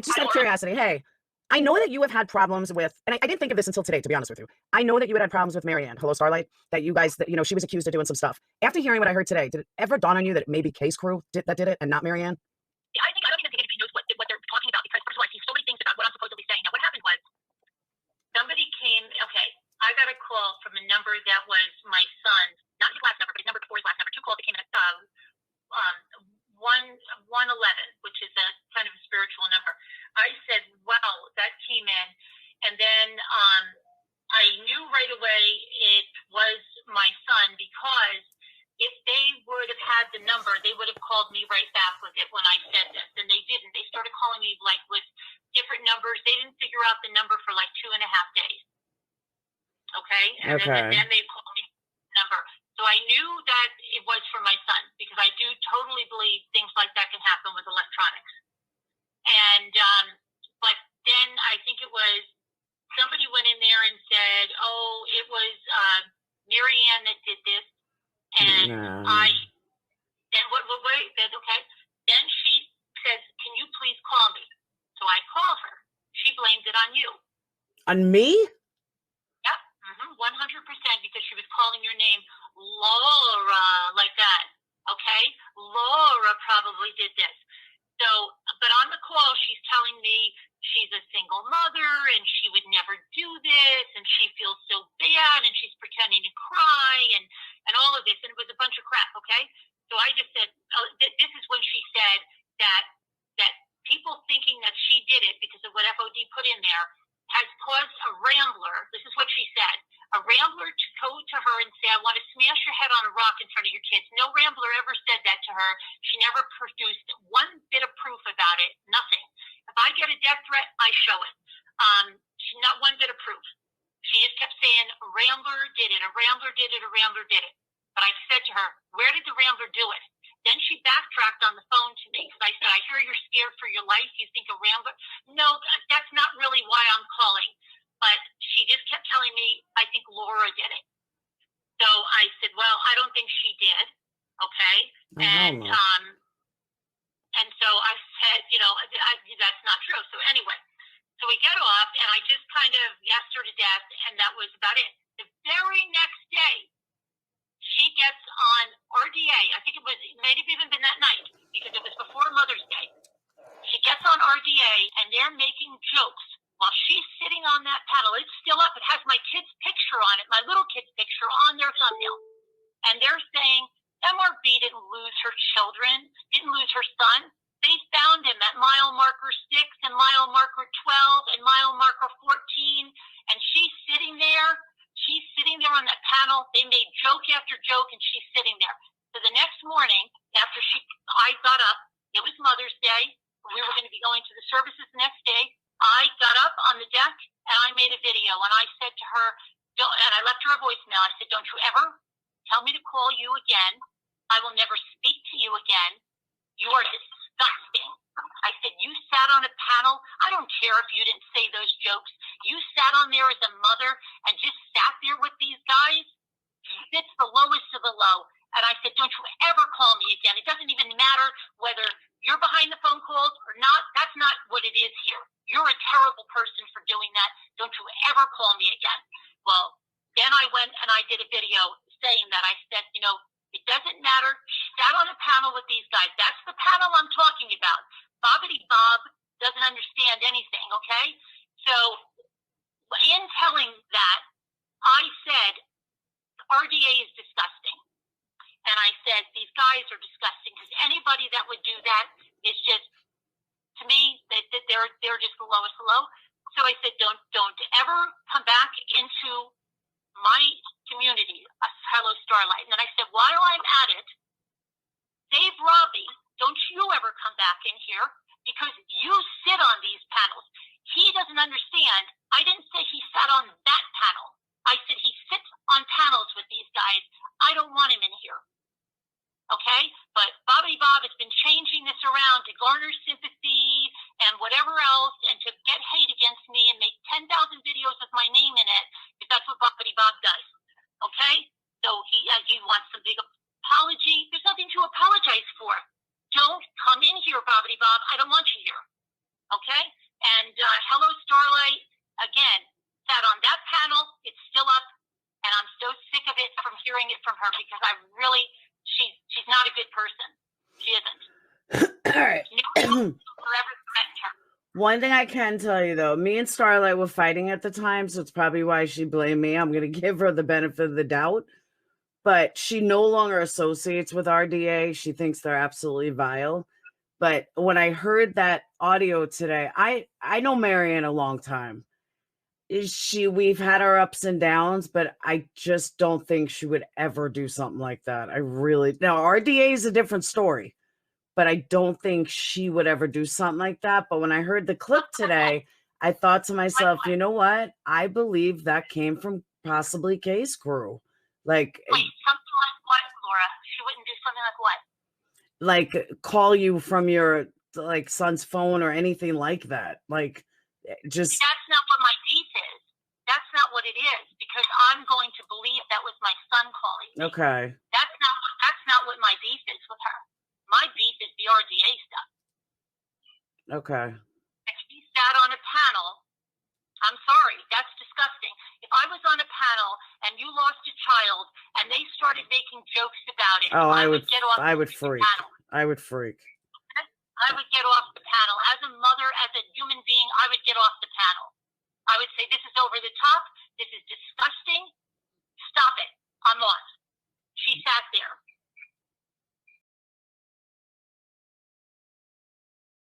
just out of curiosity, hey, I know that you have had problems with, and I didn't think of this until today, to be honest with you. I know that you had problems with Marianne, Hello Starlight, that you guys, that, you know, she was accused of doing some stuff. After hearing what I heard today, did it ever dawn on you that it may be Kay's crew that did it and not Marianne? Yeah, I don't even think anybody knows what they're talking about, because first of all, I see so many things about what I'm supposedly saying. Now, what happened was somebody came. Okay, I got a call from a number that was my son's, not his last number, but his number before his last number. Two calls that came in. 111, which is a kind of a spiritual number. I said, wow, that came in. And then I knew right away it was my son, because if they would have had the number, they would have called me right back with it when I said this. And they didn't. They started calling me like with different numbers. They didn't figure out the number for like 2.5 days. Okay? And then they called me the number. So I knew that it was for my son, because I do totally believe things like that can happen with electronics. And but then I think it was somebody went in there and said, "Oh, it was Marianne that did this," and then wait, okay. Then she says, "Can you please call me?" So I call her. She blamed it on you. On me? Yep, 100%, because she was calling your name Laura, like that. Okay, Laura probably did this. So, but on the call, she's telling me she's a single mother and she would never do this, and she feels so bad, and she's pretending to cry, and all of this, and it was a bunch of crap. Okay, so I just said, this is when she said that people thinking that she did it because of what FOD put in there has caused a rambler. This is what she said. A rambler to go to her and say, "I want to smash your head on a rock in front of your kids." No rambler ever said that to her. She never produced one bit of proof about it. Nothing. If I get a death threat, I show it. She not one bit of proof. She just kept saying, "A rambler did it. A rambler did it. A rambler did it." But I said to her, "Where did the rambler do it?" Then she backtracked on the phone to me, because I said, "I hear you're scared for your life. You think a rambler?" No, that's not really why I'm calling. But she just kept telling me, "I think Laura did it." So I said, "Well, I don't think she did." Okay. And so I said, that's not true. So anyway, so we get off, and I just kind of yesed her to death, and that was about it. The very next day, she gets on RDA. I think it might have even been that night, because it was before Mother's Day. She gets on RDA, and they're making jokes while she's sitting on that panel. It's still up. It has my kid's picture on it, my little kid's picture on their thumbnail. And they're saying MRB didn't lose her children, didn't lose her son. They found him at mile marker 6 and mile marker 12 and mile marker 14. And she's sitting there. She's sitting there on that panel. They made joke after joke, and she's sitting there. So the next morning, after I got up, it was Mother's Day. We were going to be going to the services the next day. I got up on the deck, and I made a video, and I said to her, and I left her a voicemail. I said, "Don't you ever tell me to call you again. I will never speak to you again. You are disgusting." I said, "You sat on a panel. I don't care if you didn't say those jokes. You sat on there as a mother and just sat there with these guys. It's the lowest of the low." And I said, "Don't you ever call me again. It doesn't even matter whether you're behind the phone calls or not. That's not what it is here. You're a terrible person for doing that. Don't you ever call me again." Well, then I went and I did a video saying that. I said, it doesn't matter. She sat on a panel with these guys. That's the panel I'm talking about. Bobbity Bob doesn't understand anything, okay? So in telling that, I said, RDA is disgusting. And I said, these guys are disgusting, because anybody that would do that is just, to me, they're just the lowest low. So I said, don't ever come back into my community, Hello Starlight. And then I said, while I'm at it, Dave Robbie, don't you ever come back in here, because you sit on these panels. He doesn't understand. I didn't say he sat on that panel. I said he sits on panels with these guys. I don't want him in here. Okay? But Bobbity Bob has been changing this around to garner sympathy and whatever else, and to get hate against me and make 10,000 videos with my name in it, because that's what Bobbity Bob does. Okay? So he wants some big apology. There's nothing to apologize for. Don't come in here, Bobbity Bob. I don't want you here. Okay? And Hello Starlight, again, sat on that panel. It's still up. And I'm so sick of it from hearing it from her because she's not a good person. She isn't. All right. Forever threatened her. One thing I can tell you, though, me and Starlight were fighting at the time, so it's probably why she blamed me. I'm going to give her the benefit of the doubt. But she no longer associates with RDA. She thinks they're absolutely vile. But when I heard that audio today, I know Marianne a long time. We've had our ups and downs, but I just don't think she would ever do something like that. Now RDA is a different story, but I don't think she would ever do something like that. But when I heard the clip today, I thought to myself, you know what? I believe that came from possibly Kay's crew. Like, wait, something like what, Laura? She wouldn't do something like what? Like call you from your son's phone or anything like that. Like, just. That's not what my beef is. That's not what it is, because I'm going to believe that was my son calling me. Okay. That's not what my beef is with her. My beef is the RDA stuff. Okay. If she sat on a panel, I'm sorry, that's disgusting. If I was on a panel and you lost a child and they started making jokes about it, I would get off. I would freak. Panel. I would freak. I would get off the panel. As a mother, as a human being, I would get off the panel. I would say, this is over the top. This is disgusting. Stop it. I'm lost. She sat there.